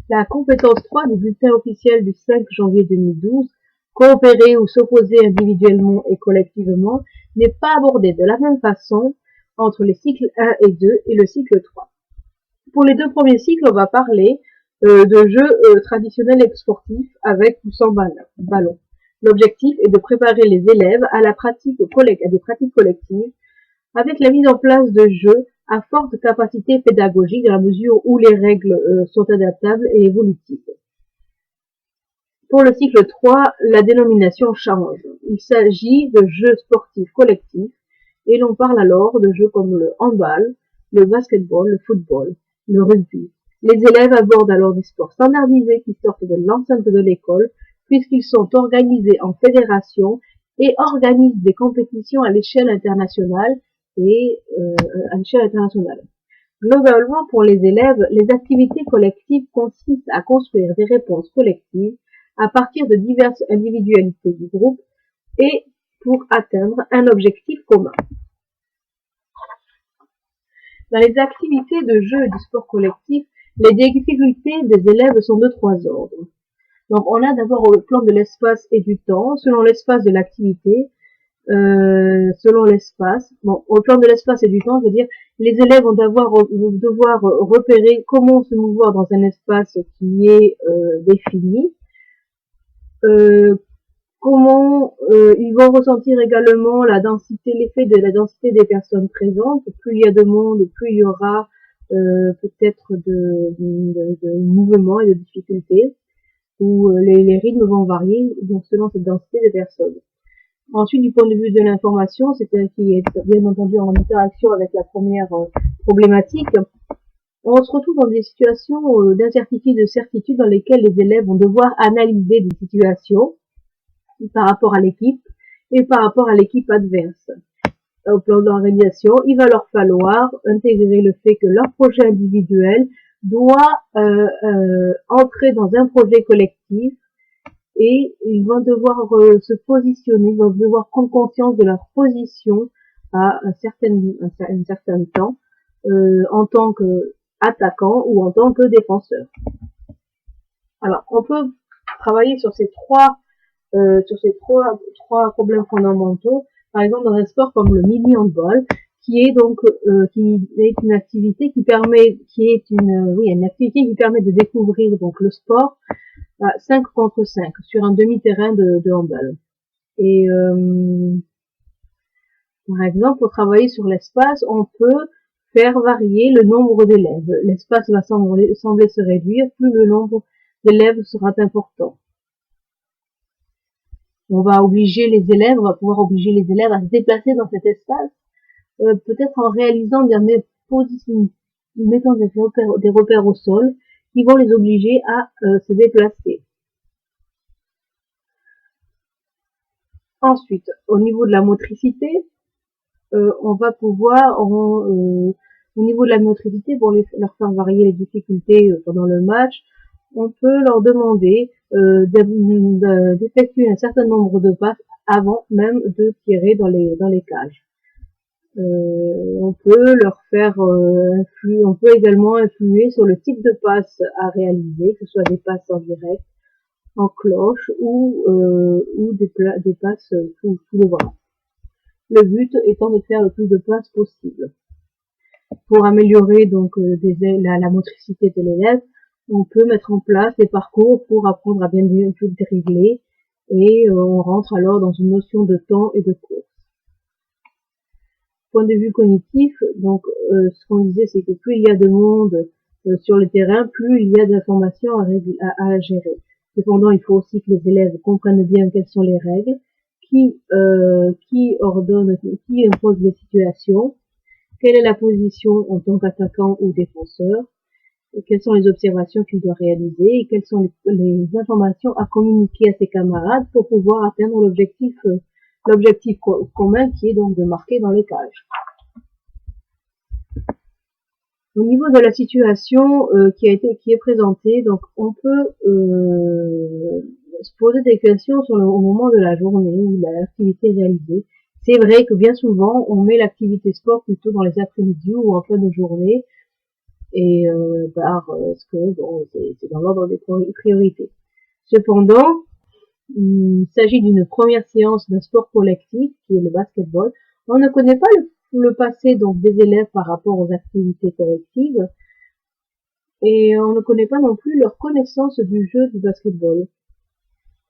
La compétence 3 du bulletin officiel du 5 janvier 2012, coopérer ou s'opposer individuellement et collectivement, n'est pas abordée de la même façon entre les cycles 1 et 2 et le cycle 3. Pour les deux premiers cycles, on va parler de jeux traditionnels et sportifs avec ou sans ballon. L'objectif est de préparer les élèves à des pratiques collectives avec la mise en place de jeux à forte capacité pédagogique dans la mesure où les règles sont adaptables et évolutives. Pour le cycle 3, la dénomination change. Il s'agit de jeux sportifs collectifs et l'on parle alors de jeux comme le handball, le basketball, le football, le rugby. Les élèves abordent alors des sports standardisés qui sortent de l'enceinte de l'école puisqu'ils sont organisés en fédération et organisent des compétitions à l'échelle internationale Globalement, pour les élèves, les activités collectives consistent à construire des réponses collectives à partir de diverses individualités du groupe et pour atteindre un objectif commun. Dans les activités de jeu et du sport collectif, les difficultés des élèves sont de trois ordres. Donc, on a d'abord le plan de l'espace et du temps, selon l'espace de l'activité, selon l'espace. Bon, au plan de l'espace et du temps, je veux dire, les élèves vont devoir repérer comment se mouvoir dans un espace qui est défini, comment ils vont ressentir également la densité, l'effet de la densité des personnes présentes. Plus il y a de monde, plus il y aura peut-être de mouvements et de difficultés, où les rythmes vont varier donc selon cette densité des personnes. Ensuite, du point de vue de l'information, c'est-à-dire qui est bien entendu en interaction avec la première problématique, on se retrouve dans des situations d'incertitude, de certitude dans lesquelles les élèves vont devoir analyser des situations par rapport à l'équipe et par rapport à l'équipe adverse. Au plan de l'organisation, il va leur falloir intégrer le fait que leur projet individuel doit entrer dans un projet collectif et ils vont devoir se positionner, ils vont devoir prendre conscience de leur position à un certain temps en tant qu'attaquant ou en tant que défenseur. Alors, on peut travailler sur ces trois problèmes fondamentaux. Par exemple, dans un sport comme le mini handball, qui est donc une activité qui permet de découvrir donc le sport 5 contre 5 sur un demi-terrain de handball. Et par exemple, pour travailler sur l'espace, on peut faire varier le nombre d'élèves. L'espace va sembler se réduire, plus le nombre d'élèves sera important. On va pouvoir obliger les élèves à se déplacer dans cet espace, peut-être en réalisant mettant des repères au sol qui vont les obliger à se déplacer. Ensuite, au niveau de la motricité, on va pouvoir, au niveau de la motricité, pour leur faire varier les difficultés pendant le match, on peut leur demander d'effectuer un certain nombre de passes avant même de tirer dans les cages. On peut également influer sur le type de passe à réaliser, que ce soit des passes en direct, en cloche ou des passes sous le bras. Le but étant de faire le plus de passes possible. Pour améliorer donc la motricité de l'élève, on peut mettre en place des parcours pour apprendre à bien dribbler et on rentre alors dans une notion de temps et de course. Point de vue cognitif, donc ce qu'on disait, c'est que plus il y a de monde sur le terrain, plus il y a d'informations à gérer. Cependant, il faut aussi que les élèves comprennent bien quelles sont les règles, qui impose les situations, quelle est la position en tant qu'attaquant ou défenseur, quelles sont les observations qu'il doit réaliser et quelles sont les informations à communiquer à ses camarades pour pouvoir atteindre l'objectif commun qui est donc de marquer dans les cages. Au niveau de la situation qui est présentée, donc on peut se poser des questions au moment de la journée ou de l'activité réalisée. C'est vrai que bien souvent on met l'activité sport plutôt dans les après-midi ou en fin de journée. et parce que bon, c'est dans l'ordre des priorités. Cependant, il s'agit d'une première séance d'un sport collectif qui est le basketball. On ne connaît pas le passé donc des élèves par rapport aux activités collectives et on ne connaît pas non plus leur connaissance du jeu du basketball.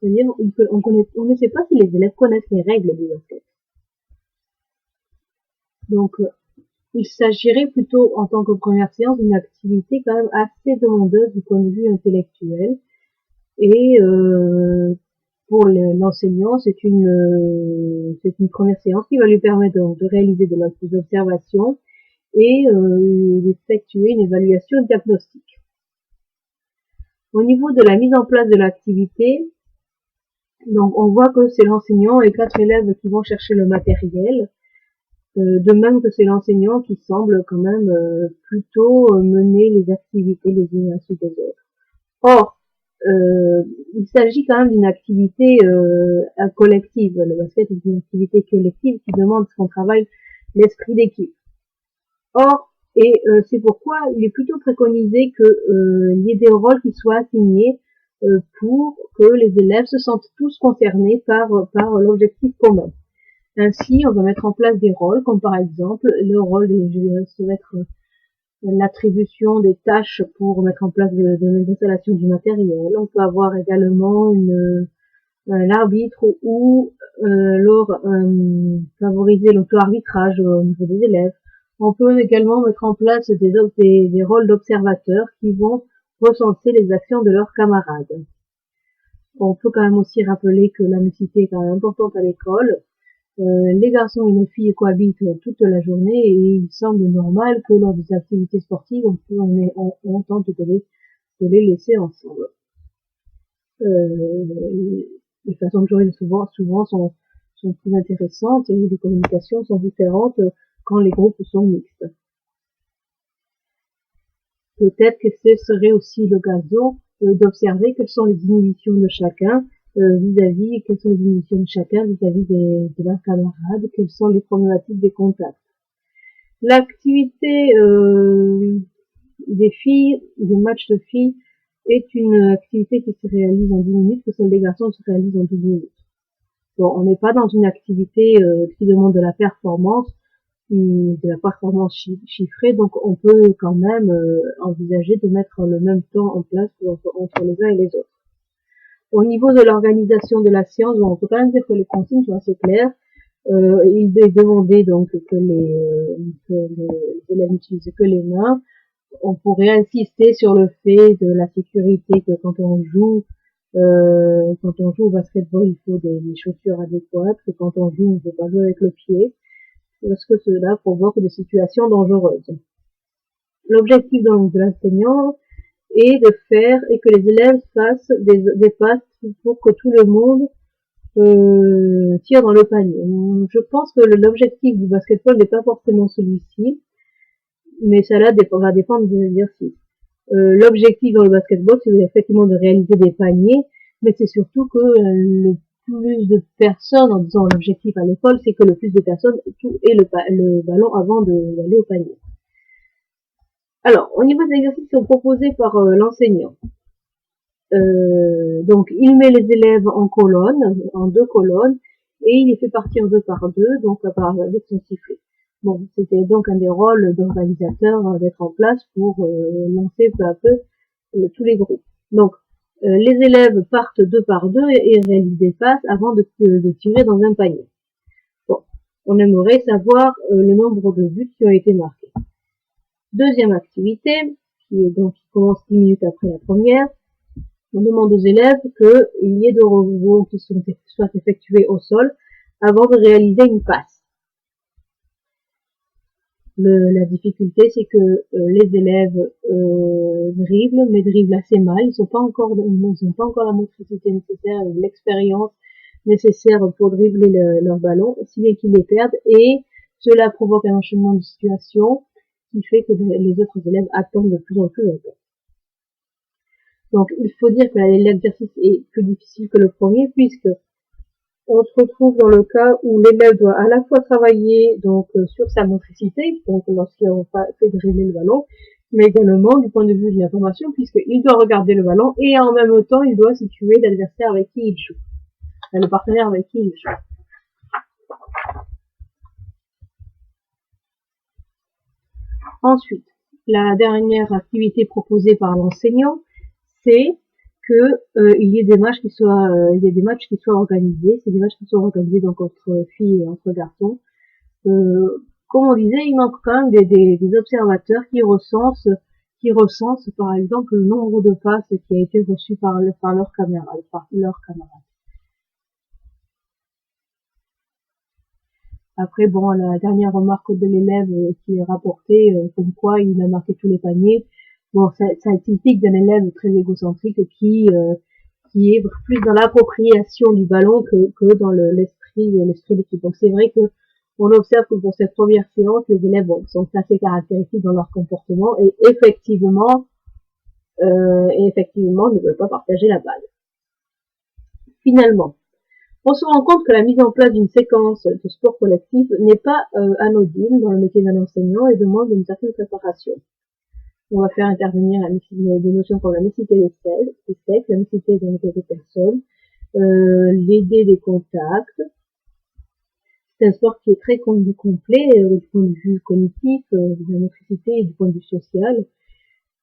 C'est-à-dire on ne sait pas si les élèves connaissent les règles du basket. Donc il s'agirait plutôt en tant que première séance d'une activité quand même assez demandeuse du point de vue intellectuel et pour l'enseignant, c'est une première séance qui va lui permettre de réaliser des observations et d'effectuer une évaluation diagnostique. Au niveau de la mise en place de l'activité, donc on voit que c'est l'enseignant et 4 élèves qui vont chercher le matériel, de même que c'est l'enseignant qui semble quand même plutôt mener les activités les unes à la suite des autres. Or, il s'agit quand même d'une activité collective. Le basket est une activité collective qui demande qu'on travaille l'esprit d'équipe. Or, c'est pourquoi il est plutôt préconisé qu'il y ait des rôles qui soient assignés pour que les élèves se sentent tous concernés par l'objectif commun. Ainsi, on va mettre en place des rôles, comme par exemple le rôle de mettre l'attribution des tâches pour mettre en place de l'installation du matériel. On peut avoir également l'arbitre ou favoriser l'auto-arbitrage au niveau des élèves. On peut également mettre en place des rôles d'observateurs qui vont recenser les actions de leurs camarades. On peut quand même aussi rappeler que la mixité est quand même importante à l'école. Les garçons et les filles cohabitent toute la journée et il semble normal que lors des activités sportives, on tente de les laisser ensemble. Les façons de jouer souvent sont plus intéressantes et les communications sont différentes quand les groupes sont mixtes. Peut-être que ce serait aussi l'occasion d'observer quelles sont les inhibitions de chacun vis-à-vis de leurs camarades, quelles sont les problématiques des contacts. L'activité des filles, des matchs de filles, est une activité qui se réalise en 10 minutes, que celle des garçons se réalise en 12 minutes. Bon, on n'est pas dans une activité qui demande de la performance chiffrée, donc on peut quand même envisager de mettre le même temps en place entre les uns et les autres. Au niveau de l'organisation de la séance, on peut quand même dire que les consignes sont assez claires. Il est demandé donc que les élèves n'utilisent que les mains. On pourrait insister sur le fait de la sécurité, que quand on joue au basketball, il faut des chaussures adéquates, que quand on joue, on ne peut pas jouer avec le pied, parce que cela provoque des situations dangereuses. L'objectif donc de l'enseignant est de faire et que les élèves fassent des passes pour que tout le monde tire dans le panier. Je pense que l'objectif du basketball n'est pas forcément celui-ci, mais cela va dépendre des exercices. L'objectif dans le basketball, c'est effectivement de réaliser des paniers, mais c'est surtout que le plus de personnes, en disant l'objectif à l'école, c'est que le plus de personnes aient le ballon avant d'aller au panier. Alors, au niveau des exercices qui sont proposés par l'enseignant, donc il met les élèves en deux colonnes, et il les fait partir deux par deux, donc avec son sifflet. Bon, c'était donc un des rôles d'organisateur à mettre en place pour lancer peu à peu tous les groupes. Donc, les élèves partent deux par deux et réalisent des passes avant de tirer dans un panier. Bon, on aimerait savoir le nombre de buts qui ont été marqués. Deuxième activité, qui commence 10 minutes après la première, on demande aux élèves qu'il y ait de rebonds qui soient effectués au sol avant de réaliser une passe. La difficulté, c'est que les élèves dribblent, mais dribblent assez mal. Ils n'ont pas encore la motricité nécessaire, l'expérience nécessaire pour dribbler leur ballon, si bien qu'ils les perdent, et cela provoque un enchaînement de situations qui fait que les autres élèves attendent de plus en plus longtemps. Donc, il faut dire que l'exercice est plus difficile que le premier, puisque on se retrouve dans le cas où l'élève doit à la fois travailler donc sur sa motricité, donc lorsqu'il fait dribbler le ballon, mais également du point de vue de l'information, puisqu'il doit regarder le ballon et en même temps, il doit situer l'adversaire avec qui il joue, le partenaire avec qui il joue. Ensuite, la dernière activité proposée par l'enseignant, c'est que il y ait des matchs qui soient, organisés. C'est des matchs qui soient organisés donc entre filles et entre garçons. Comme on disait, il manque quand même des observateurs qui recensent par exemple le nombre de passes qui a été reçu par leurs camarades. Après, bon, la dernière remarque de l'élève qui est rapportée, comme quoi il a marqué tous les paniers, bon, ça est typique d'un élève très égocentrique qui est plus dans l'appropriation du ballon que dans l'esprit d'équipe. Donc c'est vrai que on observe que pour cette première séance, les élèves sont assez caractéristiques dans leur comportement et effectivement ne veulent pas partager la balle. Finalement, on se rend compte que la mise en place d'une séquence de sport collectif n'est pas anodine dans le métier d'un enseignant et demande une certaine préparation. On va faire intervenir des notions comme la mixité des sexes, la mixité des personnes, l'idée des contacts. C'est un sport qui est très complet du point de vue cognitif, de la motricité et du point de vue social.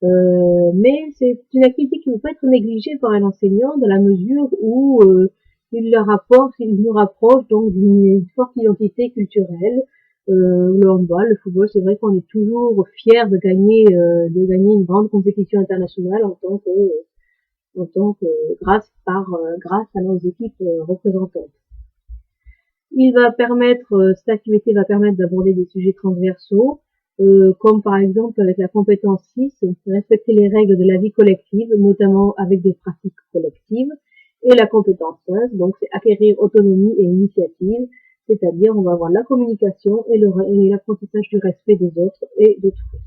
Mais c'est une activité qui ne peut pas être négligée par un enseignant dans la mesure où il nous rapproche donc d'une forte identité culturelle. Le handball, le football, c'est vrai qu'on est toujours fier de gagner une grande compétition internationale grâce à nos équipes représentantes. Cette activité va permettre d'aborder des sujets transversaux, comme par exemple avec la compétence 6, respecter les règles de la vie collective, notamment avec des pratiques collectives, et la compétence 15, donc c'est acquérir autonomie et initiative, c'est-à-dire on va avoir la communication et l'apprentissage du respect des autres et d'autrui.